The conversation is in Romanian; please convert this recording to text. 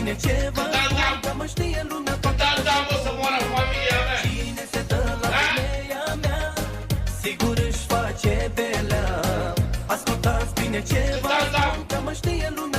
bine ce vă spun, că mă știe lumea toată. Mă, să moară familia mea. Cine se dă la femeia mea, sigur își face belea. Ascultați bine ce vă spun, că mă știe lumea.